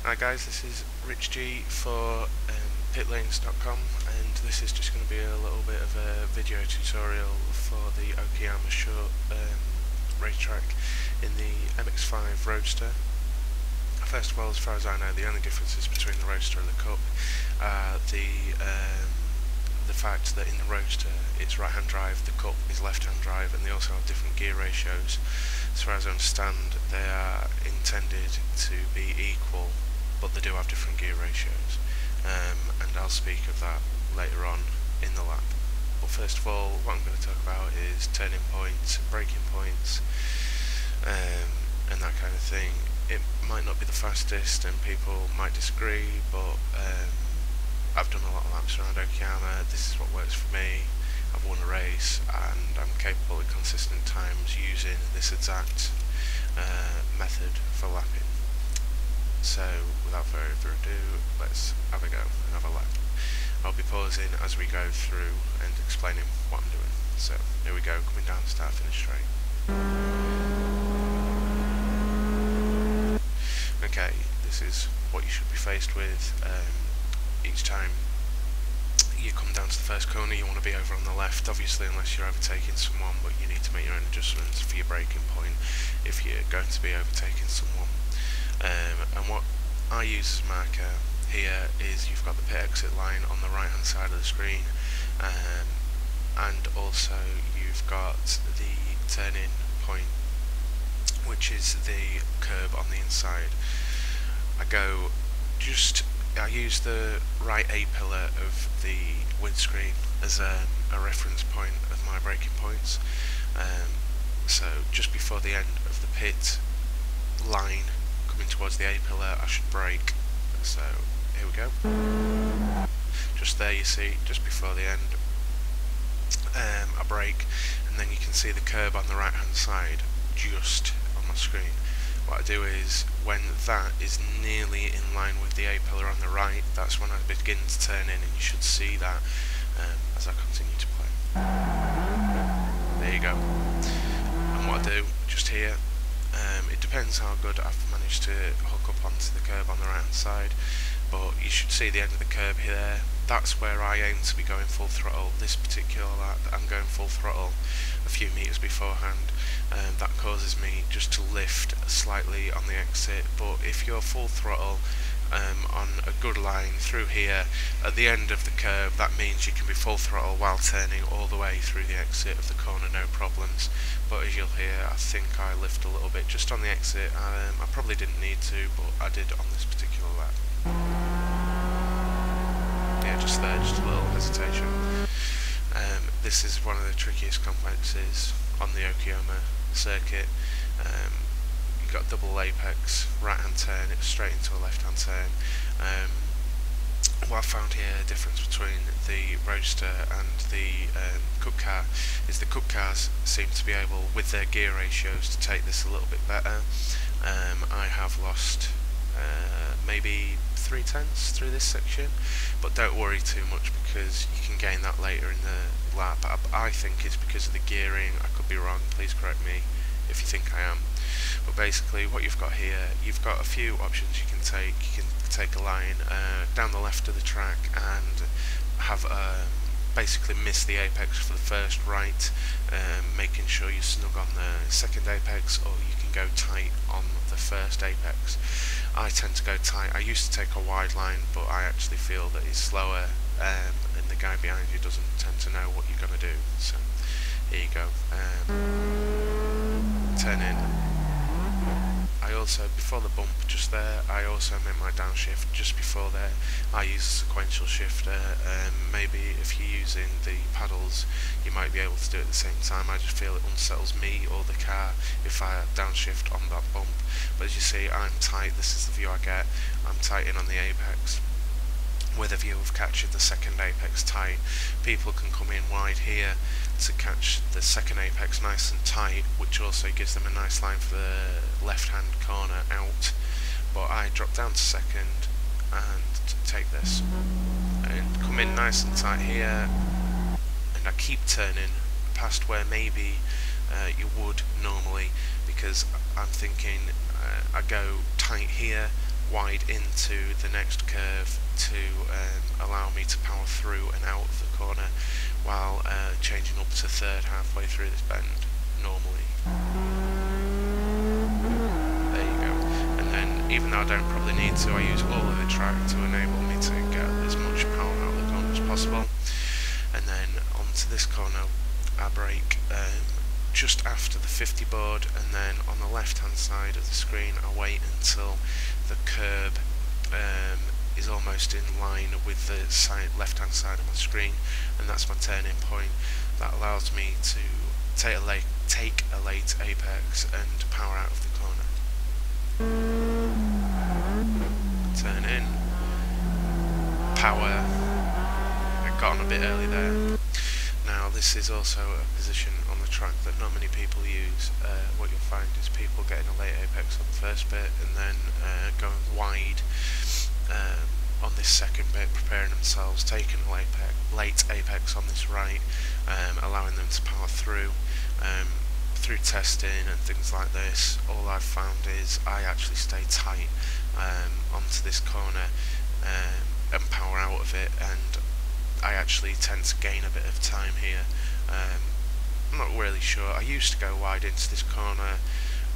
Hi guys, this is Rich G for pitlanes.com, and this is just going to be a little bit of a video tutorial for the Okayama short racetrack in the MX5 Roadster. First of all, as far as I know, the only differences between the Roadster and the Cup are the fact that in the Roadster it's right-hand drive, the Cup is left-hand drive, and they also have different gear ratios. As far as I understand, they are intended to be equal, but they do have different gear ratios, and I'll speak of that later on in the lap. But first of all, what I'm going to talk about is turning points, braking points, and that kind of thing. It might not be the fastest and people might disagree, but I've done a lot of laps around Okayama. This is what works for me. I've won a race and I'm capable at consistent times using this exact method for lapping. So without further ado, let's have a go and have a lap. I'll be pausing as we go through and explaining what I'm doing. So here we go, coming down the start finish straight. Okay, this is what you should be faced with. Each time you come down to the first corner, you want to be over on the left, obviously, unless you're overtaking someone, but you need to make your own adjustments for your braking point if you're going to be overtaking someone. And what I use as marker here is you've got the pit exit line on the right hand side of the screen, and also you've got the turning point, which is the curb on the inside. I use the right A-pillar of the windscreen as a reference point of my braking points. So just before the end of the pit line, coming towards the A-pillar, I should brake. So here we go. Just there, you see, just before the end, I brake, and then you can see the curb on the right hand side just on my screen. What I do is, when that is nearly in line with the A-pillar on the right, that's when I begin to turn in, and you should see that as I continue to play. There you go. And what I do, just here, it depends how good I've managed to hook up onto the curb on the right hand side, but you should see the end of the curb here. That's where I aim to be going full throttle. This particular lap, I'm going full throttle a few meters beforehand. That causes me just to lift slightly on the exit, but if you're full throttle on a good line through here at the end of the curve, that means you can be full throttle while turning all the way through the exit of the corner, no problems. But as you'll hear, I think I lift a little bit just on the exit. I probably didn't need to, but I did on this particular lap. Yeah, just there, just a little hesitation. This is one of the trickiest complexes on the Okayama circuit. You've got double apex, right hand turn, it's straight into a left hand turn. What I found here, the difference between the Roadster and the Cup car, is the Cup cars seem to be able, with their gear ratios, to take this a little bit better. I have lost maybe 3/10 through this section, but don't worry too much because you can gain that later in the lap. I think it's because of the gearing. I could be wrong, please correct me if you think I am. But basically what you've got here, you've got a few options you can take. You can take a line down the left of the track and have basically miss the apex for the first right, making sure you're snug on the second apex, or you can go tight on the first apex. I tend to go tight. I used to take a wide line, but I actually feel that it's slower, and the guy behind you doesn't tend to know what you're going to do. So here you go. Turn in. I also, before the bump just there, I also make my downshift just before there. I use a sequential shifter. Maybe if you're using the paddles, you might be able to do it at the same time. I just feel it unsettles me or the car if I downshift on that bump. But as you see, I'm tight. This is the view I get. I'm tight in on the apex, with a view of catching the second apex tight. People can come in wide here to catch the second apex nice and tight, which also gives them a nice line for the left hand corner out. But I drop down to second and take this and come in nice and tight here, and I keep turning past where maybe you would normally, because I'm thinking I go tight here wide into the next curve to allow me to power through and out of the corner while changing up to third halfway through this bend normally. There you go. And then, even though I don't probably need to, I use all of the track to enable me to get as much power out of the corner as possible. And then onto this corner I brake just after the 50 board, and then on the left hand side of the screen I wait until the curb is almost in line with the left hand side of my screen, and that's my turning point. That allows me to take a late apex and power out of the corner. Turn in, power. I got on a bit early there. Now this is also a position on the track that not many people use. What you'll find is people getting a late apex on the first bit and then going wide on this second bit, preparing themselves, taking a late apex on this right, allowing them to power through testing and things like this. All I've found is I actually stay tight onto this corner and power out of it, and I actually tend to gain a bit of time here. I'm not really sure. I used to go wide into this corner,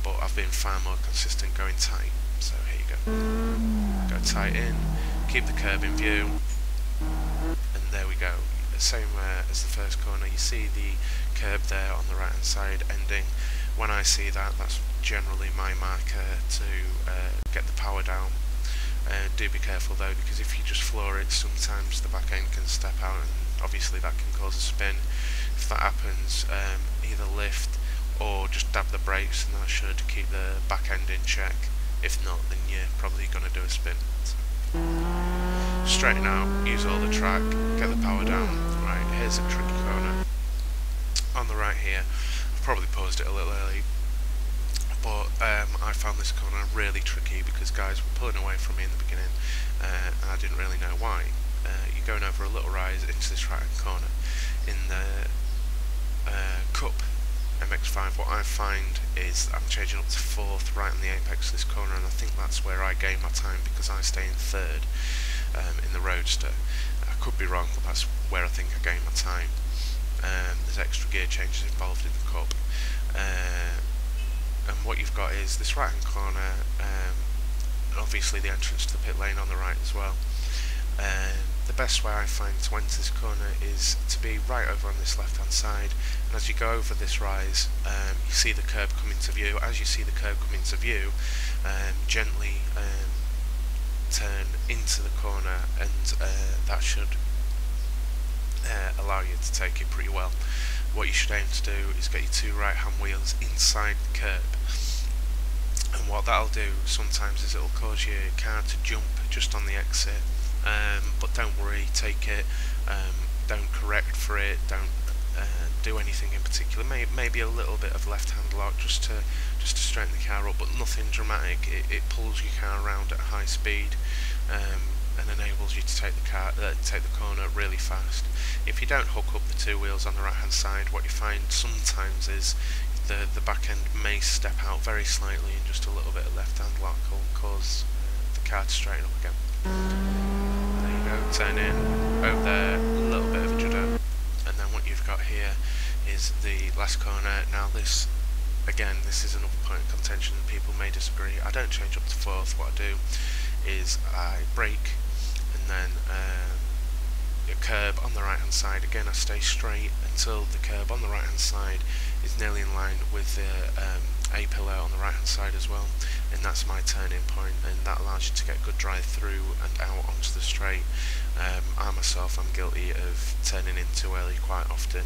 but I've been far more consistent going tight. So here you go. Go tight in, keep the curb in view, and there we go. Same as the first corner, you see the curb there on the right hand side ending. When I see that, that's generally my marker to get the power down. Do be careful though, because if you just floor it, sometimes the back end can step out, and obviously that can cause a spin. If that happens, either lift or just dab the brakes, and that should keep the back end in check. If not, then you're probably going to do a spin. Straighten out, use all the track, get the power down. Right, here's a tricky corner. On the right here, I've probably paused it a little early, but I found this corner really tricky because guys were pulling away from me in the beginning, and I didn't really know why. You're going over a little rise into this right hand corner. In the Cup MX5, what I find is I'm changing up to fourth right on the apex of this corner, and I think that's where I gain my time because I stay in third in the Roadster. I could be wrong, but that's where I think I gain my time. There's extra gear changes involved in the Cup. And what you've got is this right hand corner, obviously the entrance to the pit lane on the right as well. The best way I find to enter this corner is to be right over on this left hand side, and as you go over this rise, you see the curb come into view. As you see the curb come into view, gently turn into the corner, and that should allow you to take it pretty well. What you should aim to do is get your two right hand wheels inside the curb, and what that'll do sometimes is it'll cause your car to jump just on the exit, but don't worry, take it, don't correct for it, don't do anything in particular. Maybe a little bit of left hand lock just to straighten the car up, but nothing dramatic. It pulls your car around at a high speed and enables you to take the corner really fast. If you don't hook up the two wheels on the right hand side, what you find sometimes is the back end may step out very slightly, and just a little bit of left hand lock will cause the car to straighten up again. There you go, turn in, over there, a little bit of a judder, and then what you've got here is the last corner. Now this, again, this is another point of contention, people may disagree. I don't change up to fourth. What I do is I brake, and then a curb on the right hand side. Again, I stay straight until the curb on the right hand side is nearly in line with the A-pillar on the right hand side as well, and that's my turning point, and that allows you to get good drive through and out onto the straight. I myself am guilty of turning in too early quite often.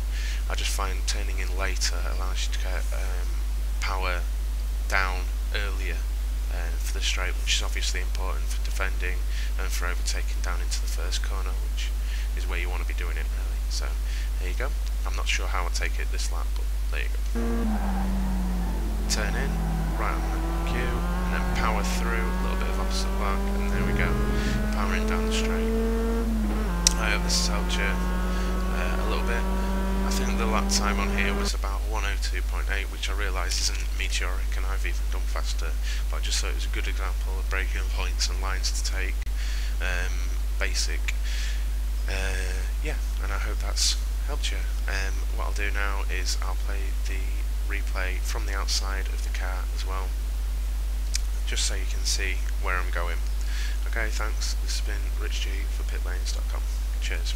I just find turning in later allows you to get power down earlier for the straight, which is obviously important for defending and for overtaking down into the first corner, which is where you want to be doing it really. So there you go. I'm not sure how I'll take it this lap, but there you go. Turn in, right on the cue, and then power through, a little bit of opposite lock, and there we go, powering down the straight. I hope this has helped you a little bit. I think the lap time on here was about 102.8, which I realise isn't meteoric, and I've even done faster, but I just thought it was a good example of braking points and lines to take, basic. Yeah, and I hope that's helped you. What I'll do now is I'll play the replay from the outside of the car as well, just so you can see where I'm going. Okay, thanks. This has been Rich G for pitlanes.com. Cheers.